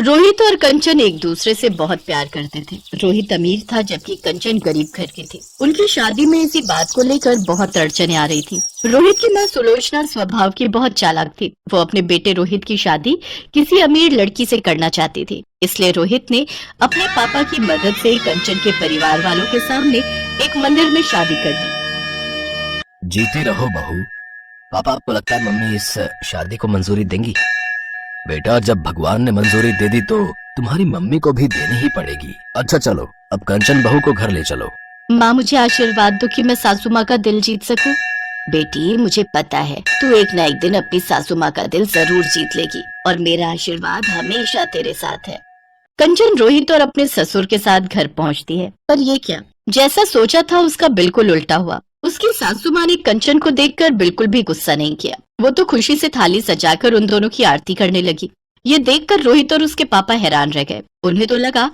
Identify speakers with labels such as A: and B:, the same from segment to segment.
A: रोहित और कंचन एक दूसरे से बहुत प्यार करते थे। रोहित अमीर था जबकि कंचन गरीब घर की थी। उनकी शादी में इसी बात को लेकर बहुत अड़चने आ रही थी। रोहित की मां सुलोचना स्वभाव की बहुत चालाक थी। वो अपने बेटे रोहित की शादी किसी अमीर लड़की से करना चाहती थी। इसलिए रोहित ने अपने पापा की मदद से कंचन के परिवार वालों के सामने एक मंदिर में शादी कर दी।
B: जीती रहो बहू। पापा, आपको लगता है मम्मी इस शादी को मंजूरी देंगी? बेटा, जब भगवान ने मंजूरी दे दी तो तुम्हारी मम्मी को भी देनी ही पड़ेगी। अच्छा चलो, अब कंचन बहू को घर ले चलो।
A: माँ, मुझे आशीर्वाद दो कि मैं सासू माँ का दिल जीत सकूं। बेटी, मुझे पता है तू एक न एक दिन अपनी सासू माँ का दिल जरूर जीत लेगी और मेरा आशीर्वाद हमेशा तेरे साथ है। कंचन रोहित और अपने ससुर के साथ घर पहुँचती है, पर ये क्या, जैसा सोचा था उसका बिल्कुल उल्टा हुआ। उसकी सासू माँ ने कंचन को देखकर बिल्कुल भी गुस्सा नहीं किया। वो तो खुशी से थाली सजाकर उन दोनों की आरती करने लगी। ये देखकर रोहित और उसके पापा हैरान रह गए। उन्हें तो लगा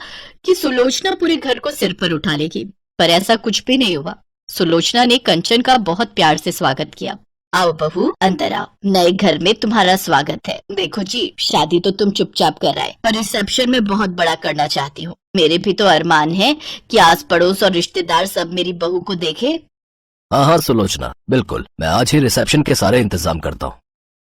A: कि सुलोचना पूरे घर को सिर पर उठा लेगी, पर ऐसा कुछ भी नहीं हुआ। सुलोचना ने कंचन का बहुत प्यार से स्वागत किया। आओ बहू, अंदर आओ, नए घर में तुम्हारा स्वागत है। देखो जी, शादी तो तुम चुपचाप कर आए, पर रिसेप्शन में बहुत बड़ा करना चाहती हूँ। मेरे भी तो अरमान है कि आस पड़ोस और रिश्तेदार सब मेरी बहू को देखे।
B: हाँ सुलोचना, बिल्कुल, मैं आज ही रिसेप्शन के सारे इंतजाम करता हूँ।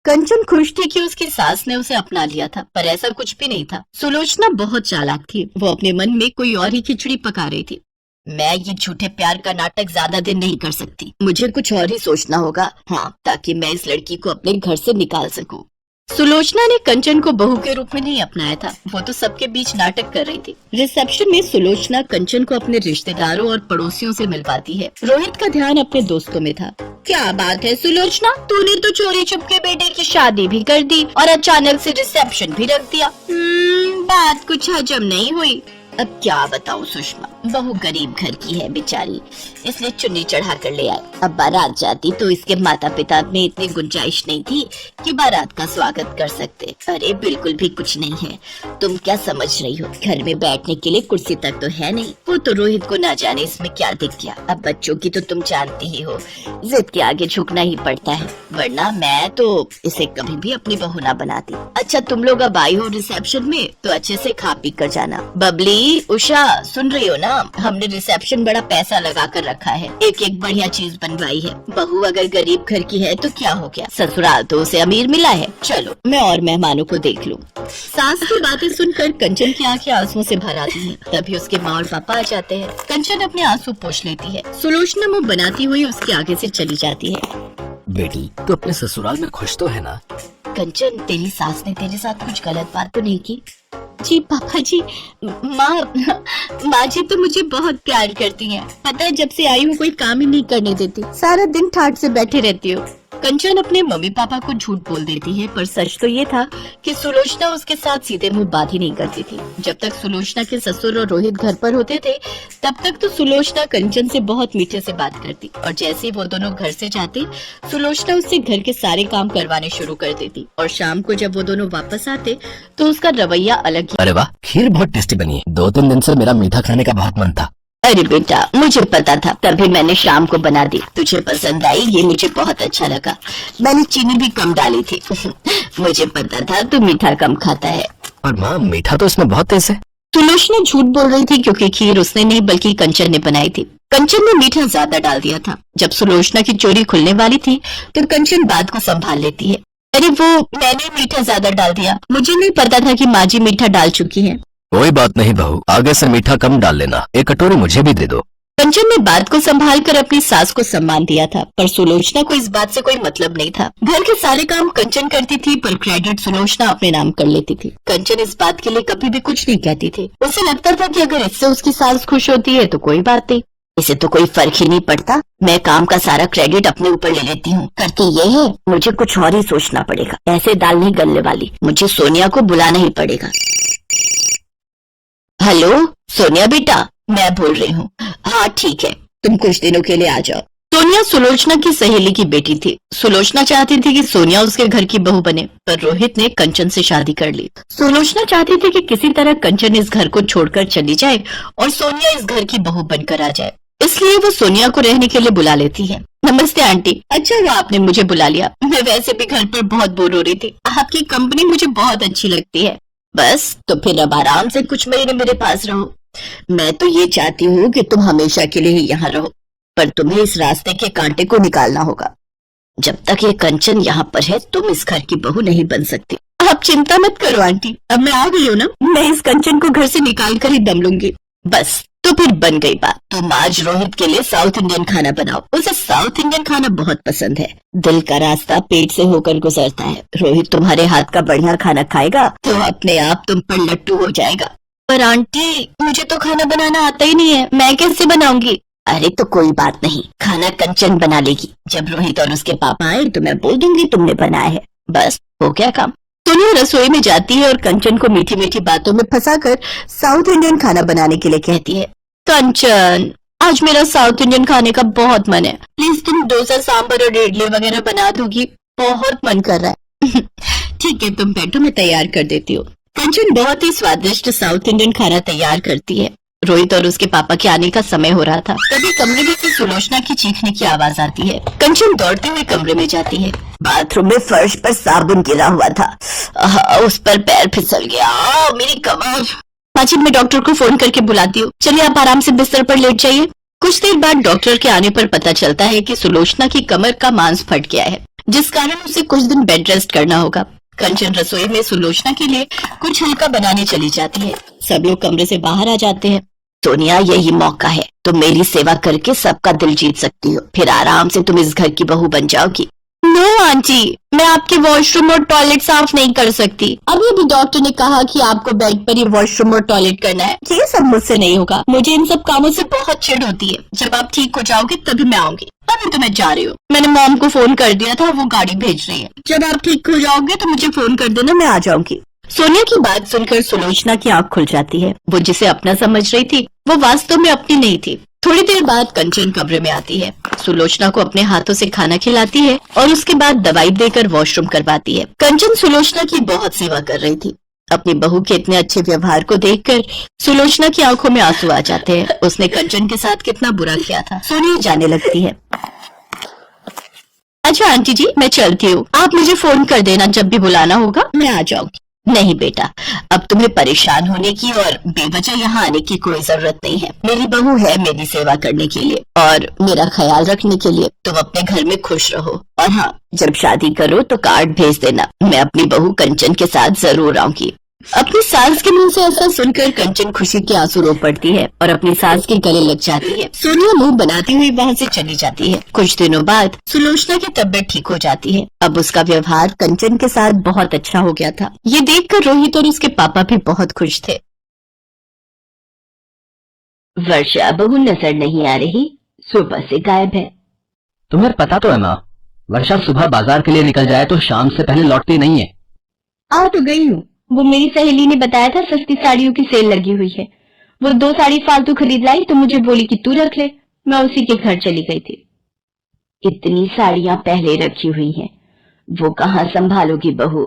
A: कंचन खुश थी कि उसकी सास ने उसे अपना लिया था, पर ऐसा कुछ भी नहीं था। सुलोचना बहुत चालाक थी। वो अपने मन में कोई और ही खिचड़ी पका रही थी। मैं ये झूठे प्यार का नाटक ज्यादा दिन नहीं कर सकती, मुझे कुछ और ही सोचना होगा। हाँ, ताकि मैं इस लड़की को अपने घर से निकाल सकूं। सुलोचना ने कंचन को बहू के रूप में नहीं अपनाया था। वो तो सबके बीच नाटक कर रही थी। रिसेप्शन में सुलोचना कंचन को अपने रिश्तेदारों और पड़ोसियों से मिलवाती है। रोहित का ध्यान अपने दोस्तों में था। क्या बात है सुलोचना, तूने तो चोरी छुपके बेटे की शादी भी कर दी और अचानक से रिसेप्शन भी रख दिया। बात कुछ हजम नहीं हुई। अब क्या बताऊं सुषमा, बहू गरीब घर की है बेचारी, इसलिए चुन्नी चढ़ा कर ले आए। अब बारात जाती तो इसके माता पिता में इतनी गुंजाइश नहीं थी कि बारात का स्वागत कर सकते। अरे बिल्कुल भी कुछ नहीं है, तुम क्या समझ रही हो, घर में बैठने के लिए कुर्सी तक तो है नहीं। वो तो रोहित को ना जाने इसमें क्या दिख गया। अब बच्चों की तो तुम जानती ही हो, जिद के आगे झुकना ही पड़ता है, वरना मैं तो इसे कभी भी अपनी बहू ना बनाती। अच्छा, तुम लोग अब आई हो रिसेप्शन में तो अच्छे से खा पी कर जाना। बबली, उषा, सुन रही हो ना, हमने रिसेप्शन बड़ा पैसा लगा कर रखा है, एक एक बढ़िया चीज बनवाई है। बहू अगर गरीब घर की है तो क्या हो गया, ससुराल तो उसे अमीर मिला है। चलो मैं और मेहमानों को देख लूं। सास की बातें सुनकर कंचन की आंखें आंसुओं से भर आती हैं। तभी उसके माँ और पापा आ जाते हैं। कंचन अपने आंसू पोंछ लेती है। सुलोचना मुंह बनाती हुई उसके आगे से चली जाती है।
B: बेटी, तू अपने ससुराल में खुश तो है ना?
A: कंचन, तेरी सास ने तेरे साथ कुछ गलत बात तो नहीं की? जी पापा जी, माँ जी तो मुझे बहुत प्यार करती हैं। पता है, जब से आई हूँ कोई काम ही नहीं करने देती, सारा दिन ठाट से बैठे रहती हूँ। कंचन अपने मम्मी पापा को झूठ बोल देती है, पर सच तो ये था कि सुलोचना उसके साथ सीधे मुंह बात ही नहीं करती थी। जब तक सुलोचना के ससुर और रोहित घर पर होते थे, तब तक तो सुलोचना कंचन से बहुत मीठे से बात करती, और जैसे ही वो दोनों घर से जाते, सुलोचना उससे घर के सारे काम करवाने शुरू कर देती। और शाम को जब वो दोनों वापस आते तो उसका रवैया अलग ही।
B: अरे वाह, खीर बहुत टेस्टी बनी है। 2-3 दिन से मेरा मीठा खाने का बहुत मन था।
A: अरे बेटा, मुझे पता था, तभी मैंने शाम को बना दी। तुझे पसंद आई, ये मुझे बहुत अच्छा लगा। मैंने चीनी भी कम डाली थी। मुझे पता था तू मीठा कम खाता है।
B: और माँ, मीठा तो इसमें बहुत तेज है।
A: सुलोचना झूठ बोल रही थी, क्योंकि खीर उसने नहीं बल्कि कंचन ने बनाई थी। कंचन ने मीठा ज्यादा डाल दिया था। जब सुलोचना की चोरी खुलने वाली थी तो कंचन बात को संभाल लेती है। अरे वो मैंने मीठा ज्यादा डाल दिया, मुझे नहीं पता था कि माँ जी मीठा डाल चुकी है।
B: कोई बात नहीं बहू, आगे से मीठा कम डाल लेना। एक कटोरी मुझे भी दे दो।
A: कंचन ने बात को संभाल कर अपनी सास को सम्मान दिया था, पर सुलोचना को इस बात से कोई मतलब नहीं था। घर के सारे काम कंचन करती थी, पर क्रेडिट सुलोचना अपने नाम कर लेती थी। कंचन इस बात के लिए कभी भी कुछ नहीं कहती थी। उसे लगता था कि अगर इससे उसकी सास खुश होती है तो कोई बात नहीं, इसे तो कोई फर्क ही नहीं पड़ता। मैं काम का सारा क्रेडिट अपने ऊपर ले लेती हूँ। करती ये है, मुझे कुछ और ही सोचना पड़ेगा। ऐसे दाल नहीं गलने वाली, मुझे सोनिया को बुलाना ही पड़ेगा। हेलो सोनिया बेटा, मैं बोल रही हूँ। हाँ ठीक है, तुम कुछ दिनों के लिए आ जाओ। सोनिया सुलोचना की सहेली की बेटी थी। सुलोचना चाहती थी कि सोनिया उसके घर की बहू बने, पर रोहित ने कंचन से शादी कर ली। सुलोचना चाहती थी कि किसी तरह कंचन इस घर को छोड़कर चली जाए और सोनिया इस घर की बहू बनकर आ जाए, इसलिए वो सोनिया को रहने के लिए बुला लेती है। नमस्ते आंटी, अच्छा हुआ आपने मुझे बुला लिया। मैं वैसे भी घर पर बहुत बोर हो रही थी। आपकी कंपनी मुझे बहुत अच्छी लगती है। बस तो फिर अब आराम से कुछ महीने मेरे पास रहो। मैं तो ये चाहती हूँ कि तुम हमेशा के लिए ही यहाँ रहो, पर तुम्हें इस रास्ते के कांटे को निकालना होगा। जब तक ये कंचन यहाँ पर है तुम इस घर की बहू नहीं बन सकती। आप चिंता मत करो आंटी, अब मैं आ गई हूँ ना, मैं इस कंचन को घर से निकाल कर ही दम लूंगी। बस तो फिर बन गई बात। तुम आज रोहित के लिए साउथ इंडियन खाना बनाओ, उसे साउथ इंडियन खाना बहुत पसंद है। दिल का रास्ता पेट से होकर गुजरता है। रोहित तुम्हारे हाथ का बढ़िया खाना खाएगा तो अपने आप तुम पर लट्टू हो जाएगा। पर आंटी मुझे तो खाना बनाना आता ही नहीं है, मैं कैसे बनाऊंगी? अरे तो कोई बात नहीं, खाना कंचन बना लेगी। जब रोहित और उसके पापा आए तो मैं बोल दूंगी तुमने बनाया है, बस हो गया काम। सोनिया रसोई में जाती है और कंचन को मीठी मीठी बातों में फंसाकर साउथ इंडियन खाना बनाने के लिए कहती है, कंचन आज मेरा साउथ इंडियन खाने का बहुत मन है, प्लीज तुम डोसा सांभर और इडली वगैरह बना दोगी, बहुत मन कर रहा है। ठीक है तुम बैठो, मैं तैयार कर देती हूँ। कंचन बहुत ही स्वादिष्ट साउथ इंडियन खाना तैयार करती है। रोहित और उसके पापा के आने का समय हो रहा था, तभी कमरे में से सुलोचना की चीखने की आवाज आती है। कंचन दौड़ते हुए कमरे में जाती है। बाथरूम में फर्श पर साबुन गिरा हुआ था, उस पर पैर फिसल गया, मेरी कमर। माजी मैं डॉक्टर को फोन करके बुलाती हूँ, चलिए आप आराम से बिस्तर पर लेट जाइए। कुछ देर बाद डॉक्टर के आने पर पता चलता है कि सुलोचना की कमर का मांस फट गया है, जिस कारण उसे कुछ दिन बेड रेस्ट करना होगा। कंचन रसोई में सुलोचना के लिए कुछ हल्का बनाने चली जाती है। सब लोग कमरे से बाहर आ जाते हैं। सोनिया यही मौका है, तुम मेरी सेवा करके सबका दिल जीत सकती हो, फिर आराम से तुम इस घर की बहू बन जाओगी। नो आंटी, मैं आपके वॉशरूम और टॉयलेट साफ नहीं कर सकती। अभी अभी डॉक्टर ने कहा कि आपको बेड पर ही वॉशरूम और टॉयलेट करना है, ये सब मुझसे नहीं होगा। मुझे इन सब कामों से बहुत चिढ़ होती है। जब आप ठीक हो जाओगे तभी मैं आऊंगी, अभी तो मैं जा रही हूँ। मैंने मॉम को फोन कर दिया था, वो गाड़ी भेज रही है। जब आप ठीक हो जाओगे तो मुझे फोन कर देना, मैं आ जाऊंगी। सोनिया की बात सुनकर सुलोचना की आंख खुल जाती है। वो जिसे अपना समझ रही थी वो वास्तव में अपनी नहीं थी। थोड़ी देर बाद कंचन कमरे में आती है, सुलोचना को अपने हाथों से खाना खिलाती है और उसके बाद दवाई देकर वॉशरूम करवाती है। कंचन सुलोचना की बहुत सेवा कर रही थी। अपनी बहू के इतने अच्छे व्यवहार को देखकर सुलोचना की आंखों में आंसू आ जाते हैं। उसने कंचन के साथ कितना बुरा किया था। सोनिया जाने लगती है। अच्छा आंटी जी मैं चलती हूँ, आप मुझे फोन कर देना जब भी बुलाना होगा, मैं आ जाऊंगी। नहीं बेटा, अब तुम्हें परेशान होने की और बेवजह यहाँ आने की कोई जरूरत नहीं है। मेरी बहू है मेरी सेवा करने के लिए और मेरा ख्याल रखने के लिए। तुम अपने घर में खुश रहो और हाँ, जब शादी करो तो कार्ड भेज देना, मैं अपनी बहू कंचन के साथ जरूर आऊंगी। अपनी सास के मुंह से ऐसा सुनकर कंचन खुशी के आंसू रो पड़ती है और अपनी सास के गले लग जाती है। सोनिया मुंह बनाती हुई वहाँ से चली जाती है। कुछ दिनों बाद सुलोचना की तबीयत ठीक हो जाती है। अब उसका व्यवहार कंचन के साथ बहुत अच्छा हो गया था। ये देखकर रोहित और उसके पापा भी बहुत खुश थे। वर्षा बहू नजर नहीं आ रही, सुबह से गायब है।
B: तुम्हें पता तो है माँ, वर्षा सुबह बाजार के लिए निकल जाए तो शाम से पहले लौटती नहीं है।
A: आ तो गई हूँ, वो मेरी सहेली ने बताया था सस्ती साड़ियों की सेल लगी हुई है। वो 2 साड़ी फालतू खरीद लाई तो मुझे बोली कि तू रख ले। मैं उसी के घर चली गई थी। इतनी साड़ियां पहले रखी हुई हैं, वो कहाँ संभालोगी बहू?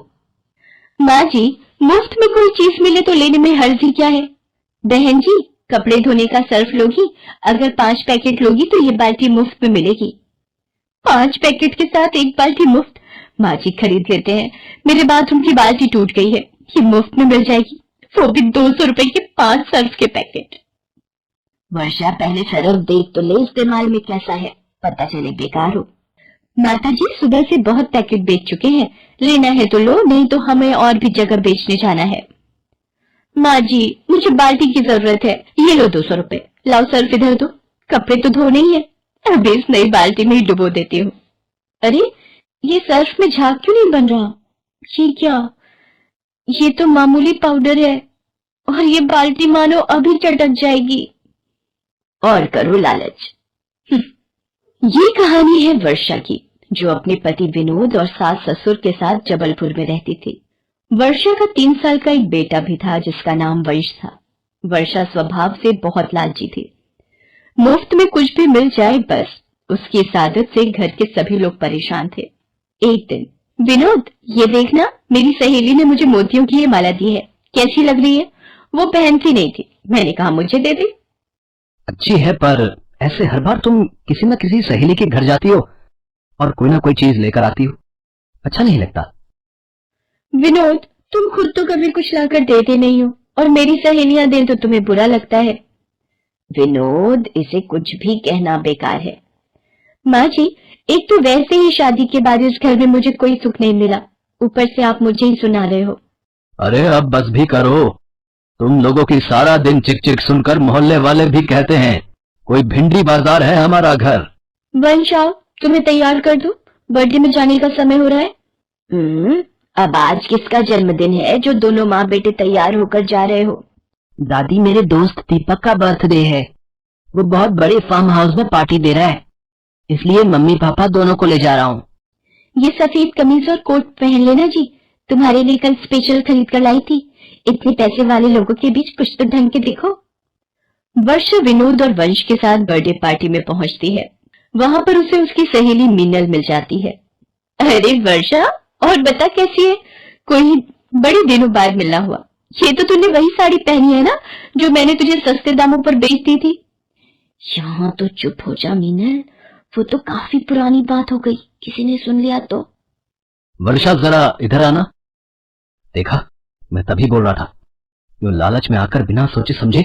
A: माँ जी, मुफ्त में कोई चीज मिले तो लेने में हर्ज ही क्या है? बहन जी, कपड़े धोने का सर्फ लोगी? अगर 5 पैकेट लोगी तो ये बाल्टी मुफ्त में मिलेगी। 5 पैकेट के साथ 1 बाल्टी मुफ्त? माँ जी खरीद लेते हैं, मेरे बाथरूम की बाल्टी टूट गई है, ये मुफ्त में मिल जाएगी, वो भी 200 रुपए के 5 सर्फ के पैकेट। वर्षा पहले सर्फ देख तो ले इस्तेमाल में कैसा है, पता चले बेकार हो। माता जी सुबह से बहुत पैकेट बेच चुके हैं, लेना है तो लो, नहीं तो हमें और भी जगह बेचने जाना है। माँ जी मुझे बाल्टी की जरूरत है, ये लो 200 रुपए। लाओ सर्फ इधर दो, कपड़े तो धोने ही है, अभी इस नई बाल्टी में ही डुबो देती हूँ। अरे ये सर्फ में झाग क्यों नहीं बन रहा? ये क्या? ये तो मामूली पाउडर है और ये बाल्टी मानो अभी चटक जाएगी। और करो लालच। ये कहानी है वर्षा की, जो अपने पति विनोद और सास ससुर के साथ जबलपुर में रहती थी। वर्षा का 3 साल का एक बेटा भी था जिसका नाम वंश था। वर्षा स्वभाव से बहुत लालची थी। मुफ्त में कुछ भी मिल जाए बस, उसकी इस आदत से घर के सभी लोग परेशान थे। एक दिन, विनोद ये देखना, मेरी सहेली ने मुझे मोतियों की ये माला दी है, कैसी लग रही है? वो पहनती नहीं थी, मैंने कहा मुझे दे दे।
B: अच्छी है, पर ऐसे हर बार तुम किसी न किसी सहेली के घर जाती हो और कोई ना कोई चीज लेकर आती हो, अच्छा नहीं लगता।
A: विनोद तुम खुद तो कभी कुछ लाकर देते नहीं हो और मेरी सहेलियां दें तो तुम्हें बुरा लगता है। विनोद, इसे कुछ भी कहना बेकार है। माँ जी, एक तो वैसे ही शादी के बाद इस घर में मुझे कोई सुख नहीं मिला, ऊपर से आप मुझे ही सुना रहे हो।
B: अरे अब बस भी करो। तुम लोगों की सारा दिन चिक चिक सुनकर मोहल्ले वाले भी कहते हैं कोई भिंडी बाजार है हमारा घर।
A: वंश आओ, तुम्हें तैयार कर दूं, बर्थडे में जाने का समय हो रहा है। अब आज किसका जन्मदिन है जो दोनों माँ बेटे तैयार होकर जा रहे हो?
C: दादी, मेरे दोस्त दीपक का बर्थडे है। वो बहुत बड़े फार्म हाउस में पार्टी दे रहा है, इसलिए मम्मी पापा दोनों को ले जा रहा हूँ।
A: ये सफेद कमीज और कोट पहन लेना जी, तुम्हारे लिए कल स्पेशल खरीद कर लाई थी। इतने पैसे वाले लोगों के बीच कुछ तो ढंग के देखो। वर्षा विनोद और वंश के साथ बर्थडे पार्टी में पहुंचती है। वहां पर उसे उसकी सहेली मीनल मिल जाती है। अरे वर्षा, और बता कैसी है? कोई बड़े दिनों बाद मिलना हुआ। ये तो तूने वही साड़ी पहनी है ना जो मैंने तुझे सस्ते दामों पर बेच दी थी। यहाँ तो चुप हो जा मीनल, वो तो काफी पुरानी बात हो गई, किसी ने सुन लिया तो।
B: वर्षा जरा इधर आना। देखा, मैं तभी बोल रहा था, जो लालच में आकर बिना सोचे समझे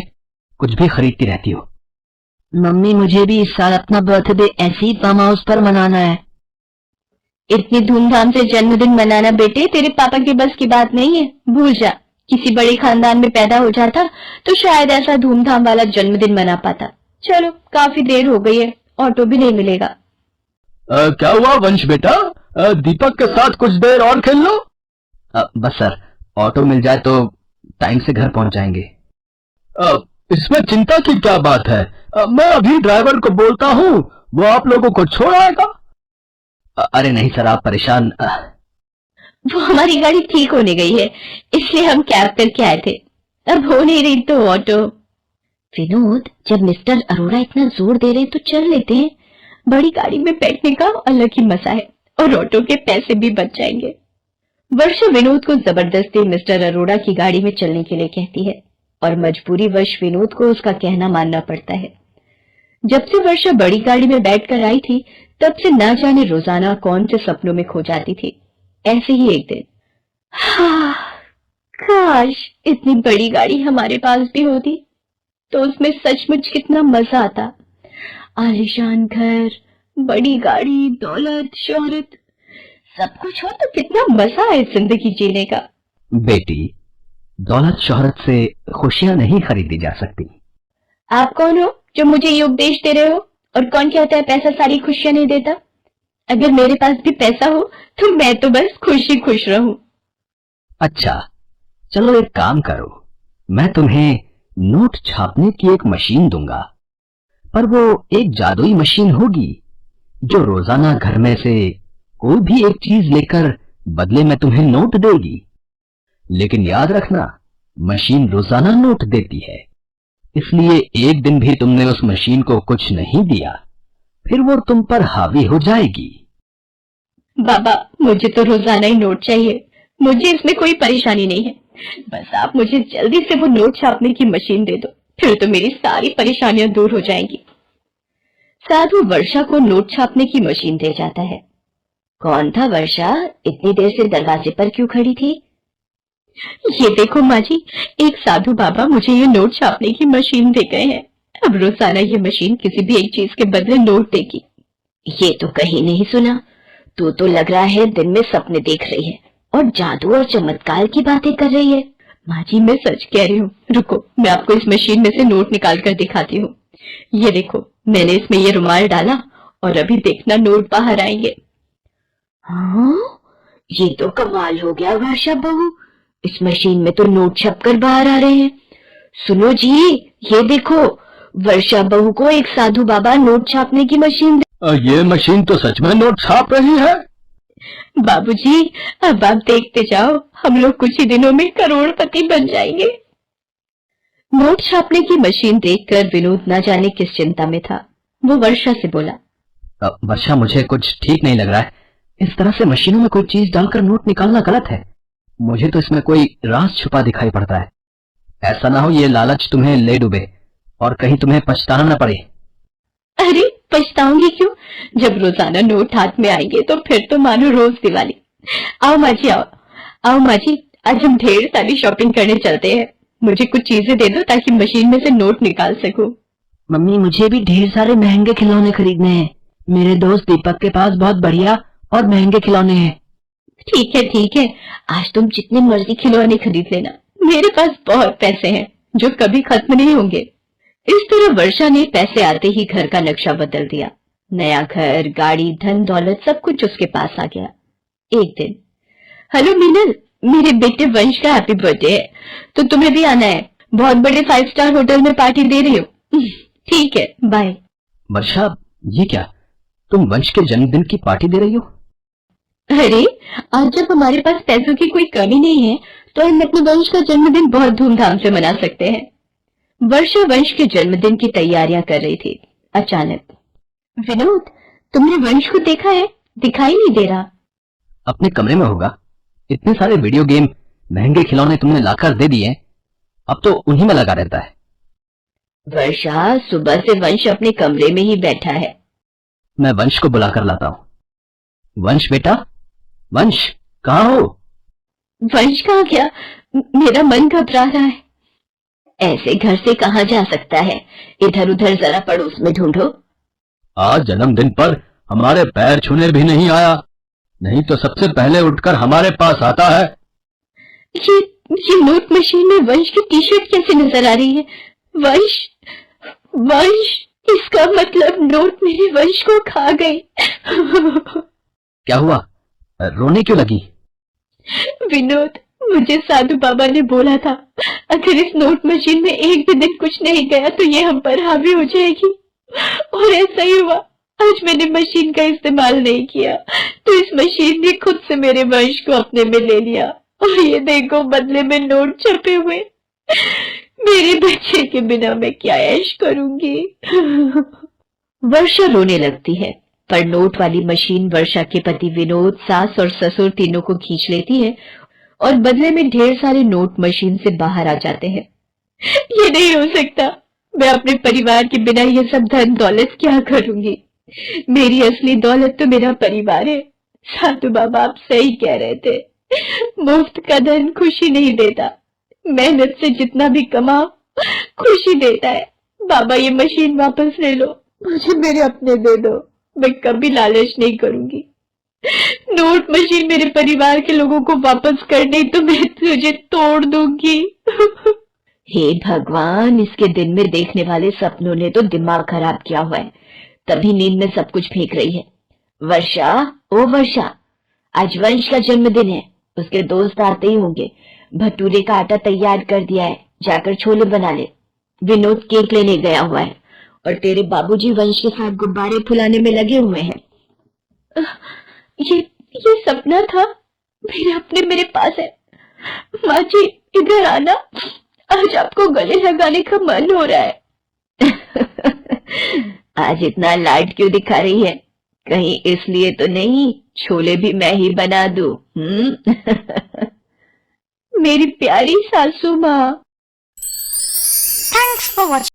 B: कुछ भी खरीदती रहती हो।
C: मम्मी, मुझे भी इस साल अपना बर्थडे ऐसे ही फार्म हाउस पर मनाना है।
A: इतनी धूमधाम से जन्मदिन मनाना बेटे तेरे पापा के बस की बात नहीं है, भूल जा। किसी बड़े खानदान में पैदा हो जाता तो शायद ऐसा धूमधाम वाला जन्मदिन मना पाता। चलो, काफी देर हो गई है, ऑटो भी नहीं मिलेगा।
B: क्या हुआ वंश बेटा? दीपक के साथ कुछ देर और खेल लो। बस सर, ऑटो मिल जाए तो टाइम से घर पहुंच जाएंगे। इसमें चिंता की क्या बात है? मैं अभी ड्राइवर को बोलता हूँ, वो आप लोगों को छोड़ आएगा। अरे नहीं सर, आप परेशान।
A: वो हमारी गाड़ी ठीक होने गई है, इसलिए हम कैब करके आए थे, अब हो नहीं रही तो ऑटो। विनोद, जब मिस्टर अरोड़ा इतना जोर दे रहे हैं तो चल लेते हैं। बड़ी गाड़ी में बैठने का अलग ही मजा है और ऑटो के पैसे भी बच जाएंगे। वर्षा विनोद को जबरदस्ती मिस्टर अरोड़ा की गाड़ी में चलने के लिए कहती है और मजबूरी वश विनोद को उसका कहना मानना पड़ता है। जब से वर्षा बड़ी गाड़ी में बैठकर आई थी, तब से ना जाने रोजाना कौन से सपनों में खो जाती थी। ऐसे ही एक दिन, काश इतनी बड़ी गाड़ी हमारे पास भी होती तो उसमें सचमुच कितना मजा आता। आलीशान घर, बड़ी गाड़ी, दौलत, शोहरत, सब कुछ हो तो कितना मजा है जिंदगी जीने का।
B: बेटी, दौलत शोहरत से खुशियां नहीं खरीदी जा सकती।
A: आप कौन हो जो मुझे ये उपदेश दे रहे हो? और कौन कहता है पैसा सारी खुशियां नहीं देता? अगर मेरे पास भी पैसा हो तो मैं तो बस खुश ही खुश रहूं।
B: अच्छा, चलो एक काम करो, मैं तुम्हें नोट छापने की एक मशीन दूंगा, पर वो एक जादुई मशीन होगी जो रोजाना घर में से कोई भी एक चीज लेकर बदले में तुम्हें नोट देगी। लेकिन याद रखना, मशीन रोजाना नोट देती है, इसलिए एक दिन भी तुमने उस मशीन को कुछ नहीं दिया, फिर वो तुम पर हावी हो जाएगी।
A: बाबा, मुझे तो रोजाना ही नोट चाहिए, मुझे इसमें कोई परेशानी नहीं है। बस आप मुझे जल्दी से वो नोट छापने की मशीन दे दो, फिर तो मेरी सारी परेशानियां दूर हो जाएंगी। साथ वो वर्षा को नोट छापने की मशीन दे जाता है। कौन था वर्षा? इतनी देर से दरवाजे पर क्यों खड़ी थी? ये देखो माँ जी, एक साधु बाबा मुझे ये नोट छापने की मशीन दे गए हैं। अब रोजाना ये मशीन किसी भी एक चीज के बदले नोट देगी। ये तो कहीं नहीं सुना। तू तो लग रहा है दिन में सपने देख रही है और जादू और चमत्कार की बातें कर रही है। माँ जी, मैं सच कह रही हूँ। रुको, मैं आपको इस मशीन में से नोट निकाल कर दिखाती हूँ। ये देखो, मैंने इसमें ये रुमाल डाला और अभी देखना नोट बाहर आएंगे। हाँ, ये तो कमाल हो गया वर्षा बहू, इस मशीन में तो नोट छपकर बाहर आ रहे हैं। सुनो जी, ये देखो, वर्षा बहू को एक साधु बाबा नोट छापने की मशीन
B: ये मशीन तो सच में नोट छाप रही है।
A: बाबूजी, अब आप देखते जाओ, हम लोग कुछ ही दिनों में करोड़पति बन जाएंगे। नोट छापने की मशीन देखकर विनोद न जाने किस चिंता में था। वो वर्षा से बोला,
B: वर्षा, मुझे कुछ ठीक नहीं लग रहा है। इस तरह से मशीनों में कोई चीज डालकर नोट निकालना गलत है। मुझे तो इसमें कोई राज छुपा दिखाई पड़ता है। ऐसा ना हो ये लालच तुम्हें ले डूबे और कहीं तुम्हें पछताना न पड़े।
A: अरे पछताऊंगी क्यों? जब रोजाना नोट हाथ में आएंगे तो फिर तो मानो रोज दिवाली। आओ माँ जी, आओ। आओ माँ जी, आज हम ढेर सारी शॉपिंग करने चलते हैं। मुझे कुछ चीजें दे दो ताकि मशीन में से नोट निकाल सकूं।
C: मम्मी मुझे भी ढेर सारे महंगे खिलौने खरीदने हैं। मेरे दोस्त दीपक के पास बहुत बढ़िया और महंगे खिलौने हैं।
A: ठीक है, आज तुम जितने मर्जी खिलौने खरीद लेना। मेरे पास बहुत पैसे हैं जो कभी खत्म नहीं होंगे। इस तरह वर्षा ने पैसे आते ही घर का नक्शा बदल दिया। नया घर, गाड़ी, धन दौलत सब कुछ उसके पास आ गया। एक दिन, हेलो मीनल, मेरे बेटे वंश का हैप्पी बर्थडे है, तो तुम्हें भी आना है। बहुत बड़े 5 स्टार होटल में पार्टी दे रही हूँ। ठीक है, बाय।
B: वर्षा, ये क्या? तुम वंश के जन्मदिन की पार्टी दे रही हो?
A: अरे, आज जब हमारे पास पैसों की कोई कमी नहीं है तो हम अपने वंश का जन्मदिन बहुत धूमधाम से मना सकते हैं। वर्षा वंश के जन्मदिन की तैयारियां कर रही थी। अचानक, विनोद, तुमने वंश को देखा है? दिखाई नहीं दे रहा।
B: अपने कमरे में होगा। इतने सारे वीडियो गेम, महंगे खिलौने तुमने लाकर दे दिए, अब तो उन्हीं में लगा रहता है।
A: वर्षा, सुबह से वंश अपने कमरे में ही बैठा है।
B: मैं वंश को बुलाकर लाता हूँ। वंश बेटा, वंश कहाँ हो?
A: वंश कहाँ गया? मेरा मन घबरा रहा है। ऐसे घर से कहाँ जा सकता है? इधर उधर जरा पड़ोस में ढूंढो।
B: आज जन्मदिन पर हमारे पैर छूने भी नहीं आया, नहीं तो सबसे पहले उठकर हमारे पास आता है।
A: ये नोट मशीन में वंश की टी शर्ट कैसे नजर आ रही है? वंश, वंश, इसका मतलब नोट मेरे वंश को खा गई।
B: क्या हुआ? रोने क्यों लगी?
A: विनोद, मुझे साधु बाबा ने बोला था अगर इस नोट मशीन में एक भी दिन कुछ नहीं गया तो ये हम पर हावी हो जाएगी, और ऐसा ही हुआ। आज मैंने मशीन का इस्तेमाल नहीं किया तो इस मशीन ने खुद से मेरे वंश को अपने में ले लिया, और ये देखो बदले में नोट छपे हुए। मेरे बच्चे के बिना मैं क्या ऐश करूंगी। वर्षा रोने लगती है, पर नोट वाली मशीन वर्षा के पति विनोद, सास और ससुर तीनों को खींच लेती है और बदले में ढेर सारे नोट मशीन से बाहर आ जाते हैं। ये नहीं हो सकता। मैं अपने परिवार के बिना ये सब धन दौलत क्या करूंगी? मेरी असली दौलत तो मेरा परिवार है। साधु बाबा आप सही कह रहे थे, मुफ्त का धन खुशी नहीं देता, मेहनत से जितना भी कमाओ खुशी देता है। बाबा ये मशीन वापस ले लो, मुझे मेरे अपने दे दो। मैं कभी लालच नहीं करूंगी। नोट मशीन मेरे परिवार के लोगों को वापस कर नहीं तो मैं तुझे तोड़ दूंगी। हे भगवान, इसके दिन में देखने वाले सपनों ने तो दिमाग खराब किया हुआ है, तभी नींद में सब कुछ फेंक रही है। वर्षा, ओ वर्षा, आज वंश का जन्मदिन है, उसके दोस्त आते ही होंगे। भटूरे का आटा तैयार कर दिया है, जाकर छोले बना ले। विनोद केक लेने गया हुआ है और तेरे बाबूजी वंश के साथ गुब्बारे फुलाने में लगे हुए हैं। ये सपना था, मेरे अपने मेरे पास है। माँ जी इधर आना, आज आपको गले लगाने का मन हो रहा है। आज इतना लाड क्यों दिखा रही है? कहीं इसलिए तो नहीं छोले भी मैं ही बना दूं? मेरी प्यारी सासू माँ।
D: Thanks for watching.